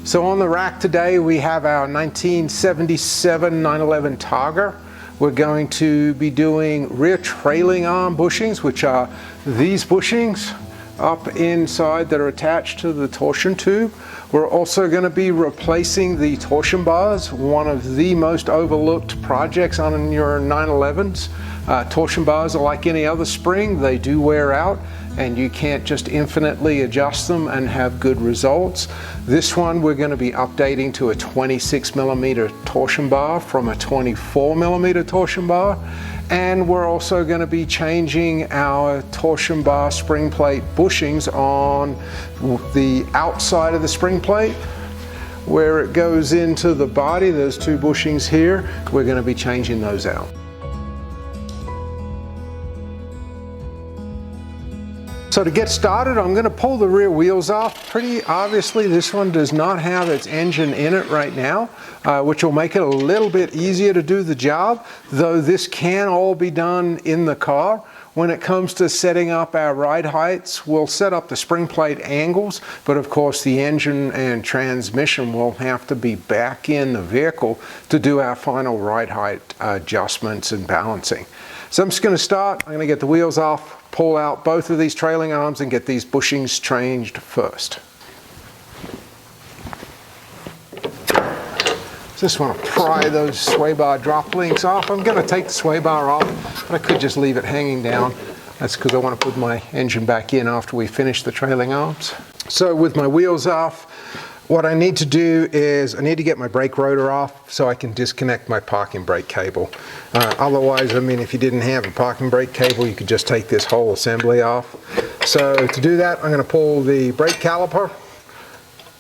So on the rack today we have our 1977 911 Targa. We're going to be doing rear trailing arm bushings, which are these bushings up inside that are attached to the torsion tube. We're also going to be replacing the torsion bars, one of the most overlooked projects on your 911s. Torsion bars are like any other spring, they do wear out and you can't just infinitely adjust them and have good results. This one we're going to be updating to a 26mm torsion bar from a 24mm torsion bar. And we're also going to be changing our torsion bar spring plate bushings on the outside of the spring plate. Where it goes into the body, there's two bushings here, we're going to be changing those out. So to get started, I'm going to pull the rear wheels off. Pretty obviously this one does not have its engine in it right now, which will make it a little bit easier to do the job, though this can all be done in the car. When it comes to setting up our ride heights, we'll set up the spring plate angles, but of course the engine and transmission will have to be back in the vehicle to do our final ride height adjustments and balancing. So I'm just going to start, I'm going to get the wheels off, pull out both of these trailing arms and get these bushings changed first. Just want to pry those sway bar drop links off. I'm going to take the sway bar off, but I could just leave it hanging down. That's because I want to put my engine back in after we finish the trailing arms. So with my wheels off, what I need to do is I need to get my brake rotor off so I can disconnect my parking brake cable. Otherwise, I mean, if you didn't have a parking brake cable, you could just take this whole assembly off. So to do that, I'm going to pull the brake caliper,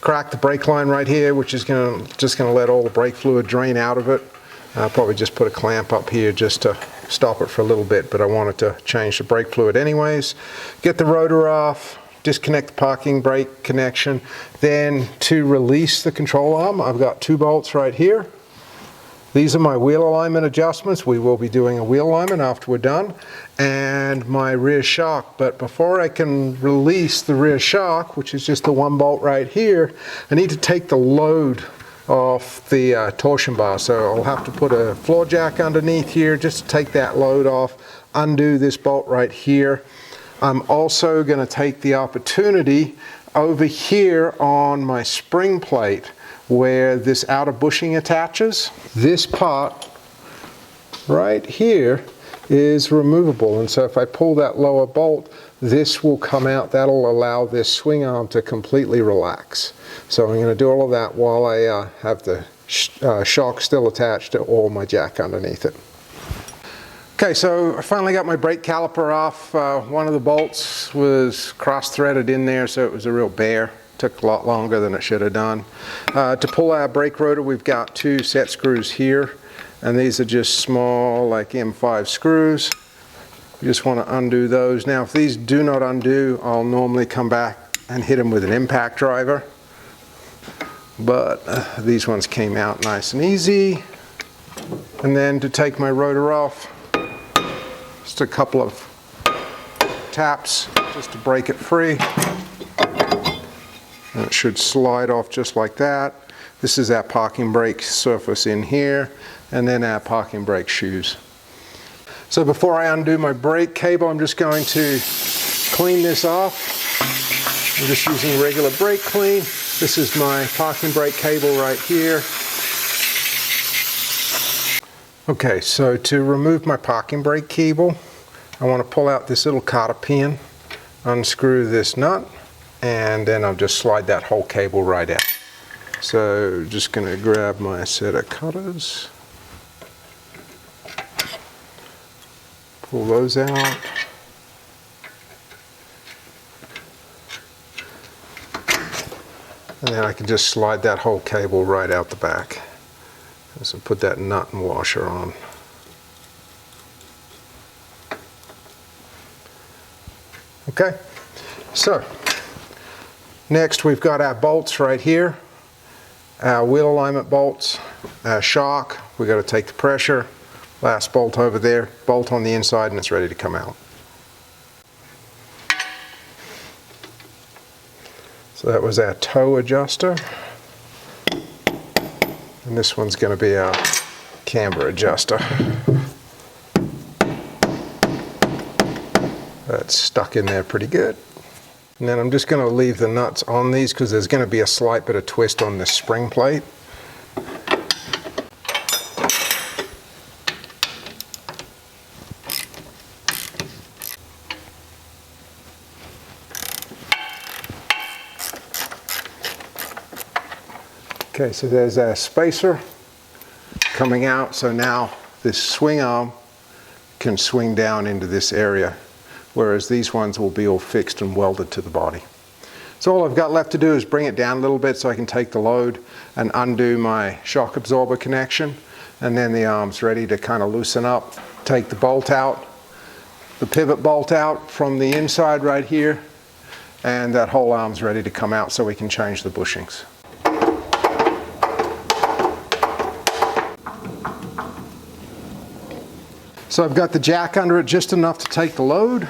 crack the brake line right here, which is just going to let all the brake fluid drain out of it. I'll probably just put a clamp up here just to stop it for a little bit, but I wanted to change the brake fluid anyways. Get the rotor off, disconnect the parking brake connection. Then to release the control arm, I've got two bolts right here. These are my wheel alignment adjustments. We will be doing a wheel alignment after we're done. And my rear shock. But before I can release the rear shock, which is just the one bolt right here, I need to take the load off the torsion bar. So I'll have to put a floor jack underneath here just to take that load off, undo this bolt right here. I'm also going to take the opportunity over here on my spring plate where this outer bushing attaches. This part right here is removable, and so if I pull that lower bolt, this will come out. That'll allow this swing arm to completely relax. So I'm going to do all of that while I have the shock still attached to all my jack underneath it. Okay, so I finally got my brake caliper off. One of the bolts was cross-threaded in there, so it was a real bear. Took a lot longer than it should have done. To pull our brake rotor, we've got two set screws here, and these are just small, like M5 screws. You just want to undo those. Now, if these do not undo, I'll normally come back and hit them with an impact driver. But these ones came out nice and easy. And then to take my rotor off, just a couple of taps just to break it free. And it should slide off just like that. This is our parking brake surface in here, and then our parking brake shoes. So before I undo my brake cable, I'm just going to clean this off. I'm just using regular brake clean. This is my parking brake cable right here. Okay, so to remove my parking brake cable, I want to pull out this little cotter pin, unscrew this nut, and then I'll just slide that whole cable right out. So just going to grab my set of cutters, pull those out. And then I can just slide that whole cable right out the back. So put that nut and washer on. Okay, so next we've got our bolts right here, our wheel alignment bolts, our shock. We've got to take the pressure, last bolt over there, bolt on the inside, and it's ready to come out. So that was our toe adjuster. And this one's going to be our camber adjuster. That's stuck in there pretty good. And then I'm just going to leave the nuts on these because there's going to be a slight bit of twist on this spring plate. Okay, so there's a spacer coming out, so now this swing arm can swing down into this area, whereas these ones will be all fixed and welded to the body. So all I've got left to do is bring it down a little bit so I can take the load and undo my shock absorber connection, and then the arm's ready to kind of loosen up. Take the bolt out, the pivot bolt out from the inside right here, and that whole arm's ready to come out so we can change the bushings. So I've got the jack under it just enough to take the load.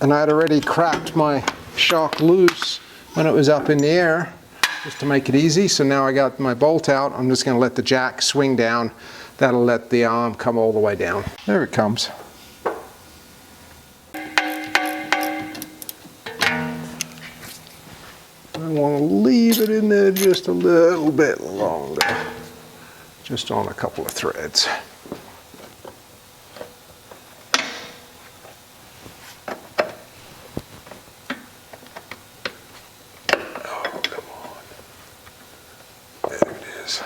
And I'd already cracked my shock loose when it was up in the air, just to make it easy. So now I got my bolt out. I'm just going to let the jack swing down. That'll let the arm come all the way down. There it comes. I want to leave it in there just a little bit longer. Just on a couple of threads. Oh, come on. There it is.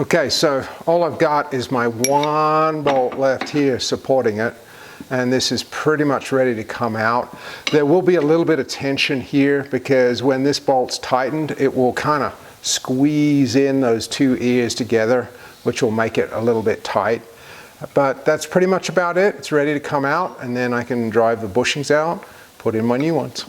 Okay, so all I've got is my one bolt left here supporting it, and this is pretty much ready to come out. There will be a little bit of tension here because when this bolt's tightened, it will kind of squeeze in those two ears together, which will make it a little bit tight. But that's pretty much about it. It's ready to come out, and then I can drive the bushings out, put in my new ones.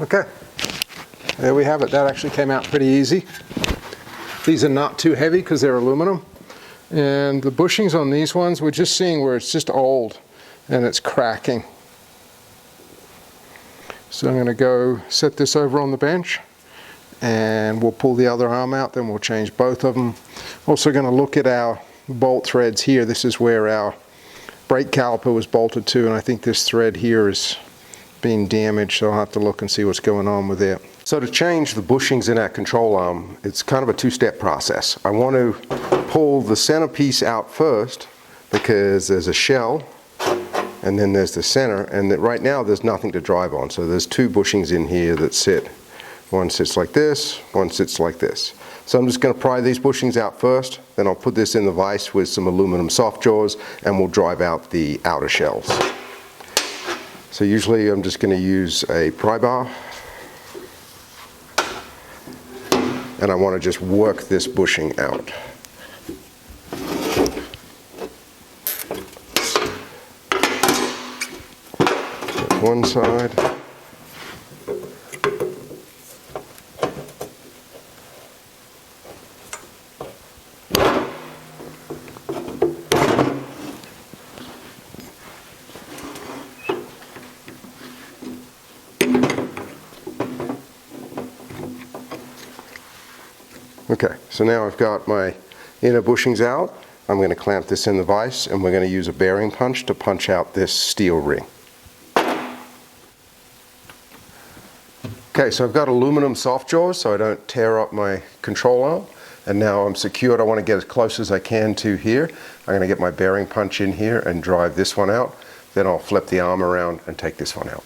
Okay, there we have it. That actually came out pretty easy. These are not too heavy because they're aluminum. And the bushings on these ones, we're just seeing where it's just old and it's cracking. So I'm going to go set this over on the bench and we'll pull the other arm out, then we'll change both of them. Also going to look at our bolt threads here. This is where our brake caliper was bolted to, and I think this thread here is being damaged, so I'll have to look and see what's going on with it. So to change the bushings in our control arm, it's kind of a two-step process. I want to pull the centerpiece out first because there's a shell and then there's the center, and that right now there's nothing to drive on. So there's two bushings in here that sit. One sits like this, one sits like this. So I'm just going to pry these bushings out first, then I'll put this in the vise with some aluminum soft jaws and we'll drive out the outer shells. So usually I'm just going to use a pry bar, and I want to just work this bushing out. One side. Okay, so now I've got my inner bushings out. I'm going to clamp this in the vise and we're going to use a bearing punch to punch out this steel ring. Okay, so I've got aluminum soft jaws so I don't tear up my control arm, and now I'm secured. I want to get as close as I can to here. I'm going to get my bearing punch in here and drive this one out. Then I'll flip the arm around and take this one out.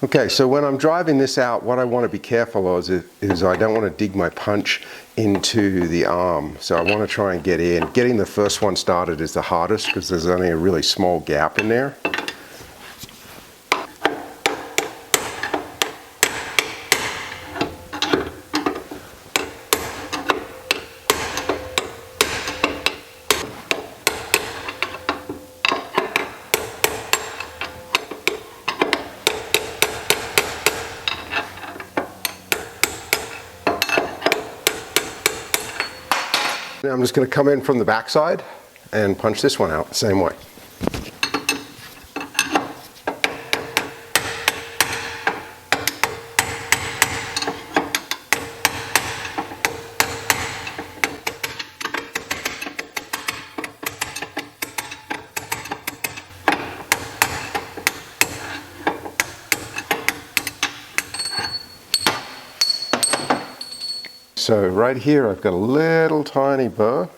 Okay, so when I'm driving this out, what I want to be careful of is I don't want to dig my punch into the arm. So I want to try and get in. Getting the first one started is the hardest because there's only a really small gap in there. Now I'm just going to come in from the back side and punch this one out the same way. So right here I've got a little tiny burr.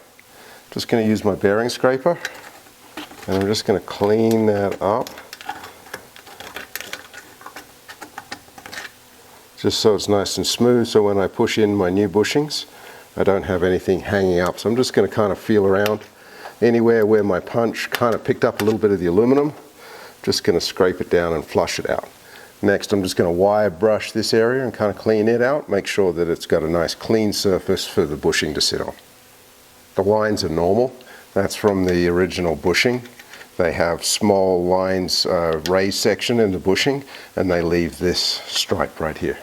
Just going to use my bearing scraper and I'm just going to clean that up just so it's nice and smooth, so when I push in my new bushings I don't have anything hanging up. So I'm just going to kind of feel around anywhere where my punch kind of picked up a little bit of the aluminum. Just going to scrape it down and flush it out. Next, I'm just going to wire brush this area and kind of clean it out, make sure that it's got a nice clean surface for the bushing to sit on. The lines are normal. That's from the original bushing. They have small lines, raised section in the bushing, and they leave this stripe right here.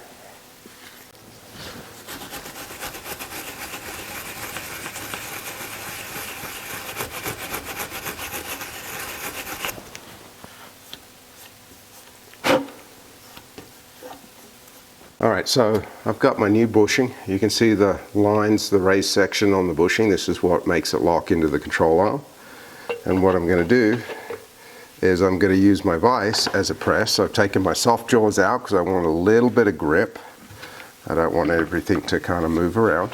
Alright, so I've got my new bushing. You can see the lines, the raised section on the bushing. This is what makes it lock into the control arm. And what I'm going to do is I'm going to use my vise as a press. So I've taken my soft jaws out because I want a little bit of grip. I don't want everything to kind of move around.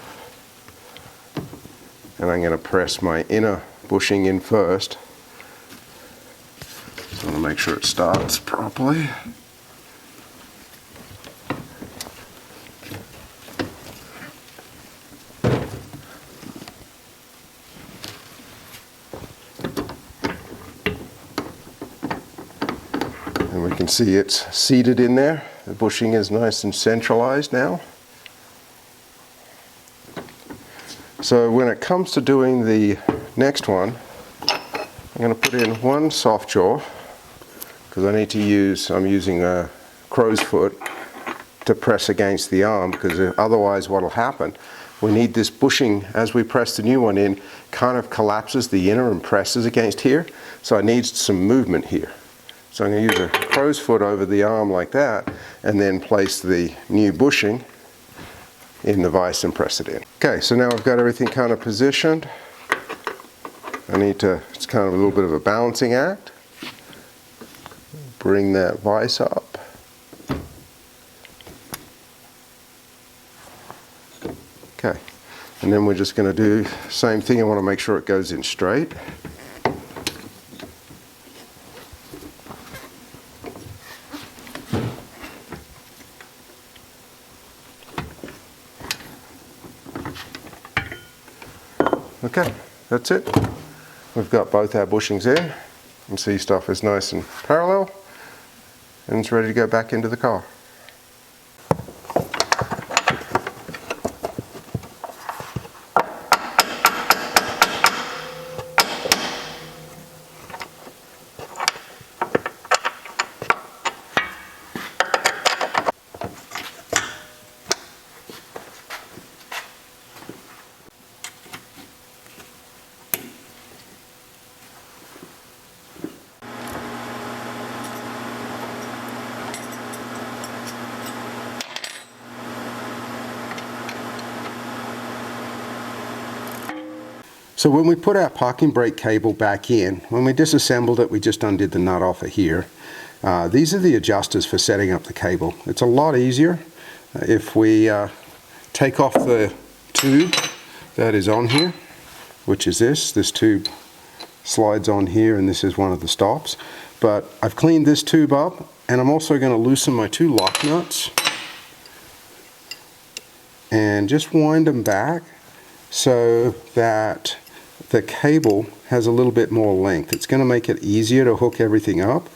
And I'm going to press my inner bushing in first. So I want to make sure it starts properly. And we can see it's seated in there. The bushing is nice and centralized now. So when it comes to doing the next one, I'm going to put in one soft jaw because I need to use, I'm using a crow's foot to press against the arm, because otherwise what will happen, we need this bushing, as we press the new one in, kind of collapses the inner and presses against here. So I need some movement here. So I'm going to use a crow's foot over the arm like that, and then place the new bushing in the vise and press it in. Okay, so now I've got everything kind of positioned. I need to, it's kind of a little bit of a balancing act. Bring that vise up. Okay, and then we're just going to do the same thing. I want to make sure it goes in straight. Okay, that's it. We've got both our bushings in. You can see stuff is nice and parallel, and it's ready to go back into the car. So when we put our parking brake cable back in, when we disassembled it, we just undid the nut off of here. These are the adjusters for setting up the cable. It's a lot easier if we take off the tube that is on here, which is this tube slides on here, and this is one of the stops. But I've cleaned this tube up, and I'm also going to loosen my two lock nuts and just wind them back so that the cable has a little bit more length. It's going to make it easier to hook everything up,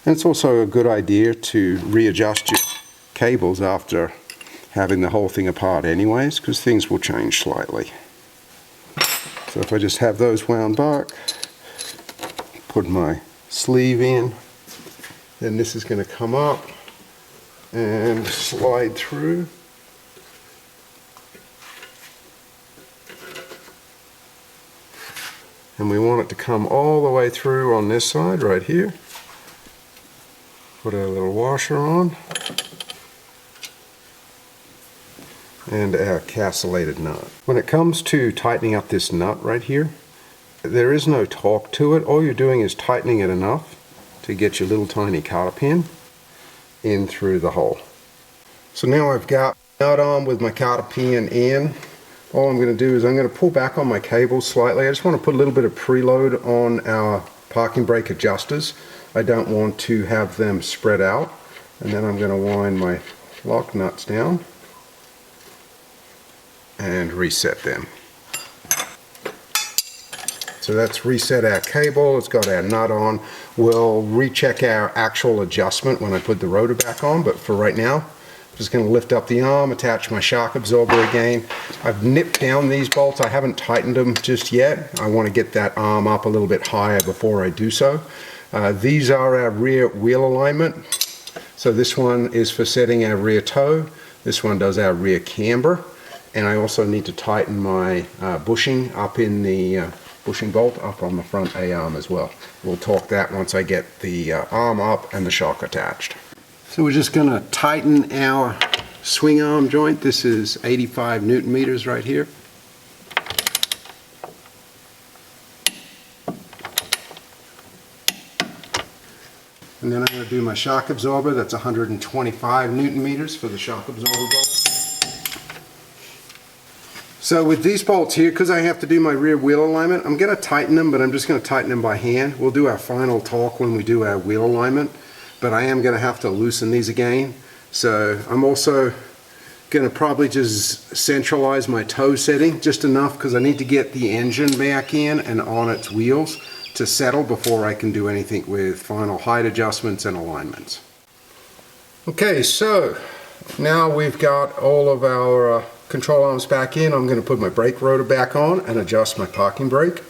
and it's also a good idea to readjust your cables after having the whole thing apart anyways, because things will change slightly. So if I just have those wound back, put my sleeve in, then this is going to come up and slide through. and we want it to come all the way through on this side right here. Put our little washer on and our castellated nut. When it comes to tightening up this nut right here, there is no torque to it. All you're doing is tightening it enough to get your little tiny cotter pin in through the hole. So now I've got the nut on with my cotter pin in. All I'm going to do is I'm going to pull back on my cable slightly. I just want to put a little bit of preload on our parking brake adjusters. I don't want to have them spread out. And then I'm going to wind my lock nuts down and reset them. So that's reset our cable, it's got our nut on. We'll recheck our actual adjustment when I put the rotor back on, but for right now, I'm just going to lift up the arm, attach my shock absorber again. I've nipped down these bolts, I haven't tightened them just yet. I want to get that arm up a little bit higher before I do so. These are our rear wheel alignment. So this one is for setting our rear toe, this one does our rear camber, and I also need to tighten my bushing up in the bushing bolt up on the front A-arm as well. We'll torque that once I get the arm up and the shock attached. So we're just going to tighten our swing arm joint. This is 85 Newton meters right here. And then I'm going to do my shock absorber. That's 125 Newton meters for the shock absorber bolt. So with these bolts here, because I have to do my rear wheel alignment, I'm going to tighten them, but I'm just going to tighten them by hand. We'll do our final torque when we do our wheel alignment, but I am going to have to loosen these again. So I'm also going to probably just centralize my toe setting just enough because I need to get the engine back in and on its wheels to settle before I can do anything with final height adjustments and alignments. Okay, so now we've got all of our control arms back in. I'm going to put my brake rotor back on and adjust my parking brake.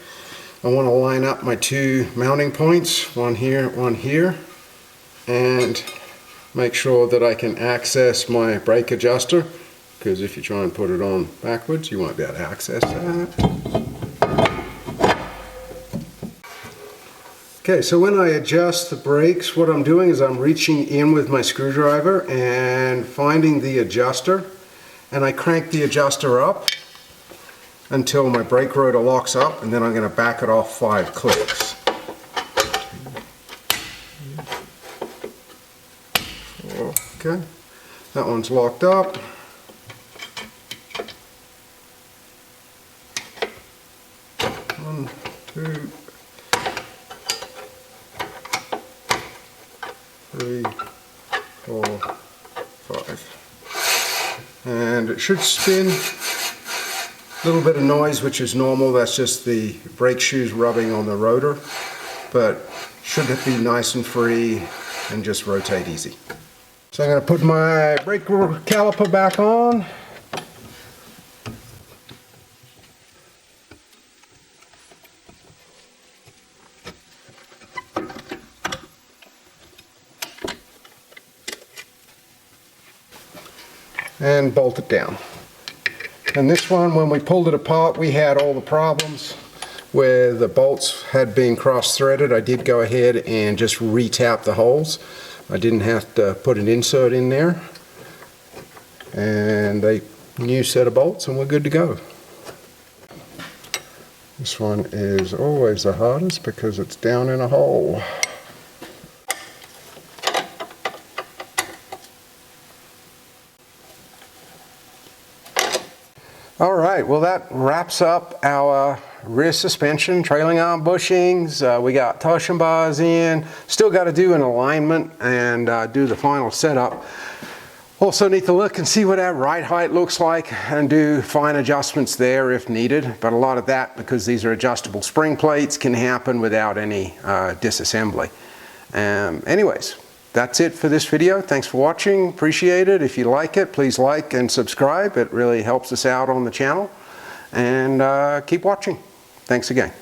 I want to line up my two mounting points, one here, and make sure that I can access my brake adjuster, because if you try and put it on backwards, you won't be able to access that. Okay, so when I adjust the brakes, what I'm doing is I'm reaching in with my screwdriver and finding the adjuster, and I crank the adjuster up until my brake rotor locks up, and then I'm going to back it off 5 clicks. Okay, that one's locked up. One, two, 3, 4, 5. And it should spin. A little bit of noise, which is normal. That's just the brake shoes rubbing on the rotor, but should be nice and free and just rotate easy. So I'm going to put my brake caliper back on. And bolt it down. And this one, when we pulled it apart, we had all the problems where the bolts had been cross-threaded. I did go ahead and just re-tap the holes. I didn't have to put an insert in there. And a new set of bolts, and we're good to go. This one is always the hardest because it's down in a hole. Alright, well that wraps up our rear suspension, trailing arm bushings. We got torsion bars in. Still got to do an alignment and do the final setup. Also need to look and see what our ride height looks like and do fine adjustments there if needed. But a lot of that, because these are adjustable spring plates, can happen without any disassembly. Anyways, that's it for this video. Thanks for watching. Appreciate it. If you like it, please like and subscribe. It really helps us out on the channel. And keep watching. Thanks again.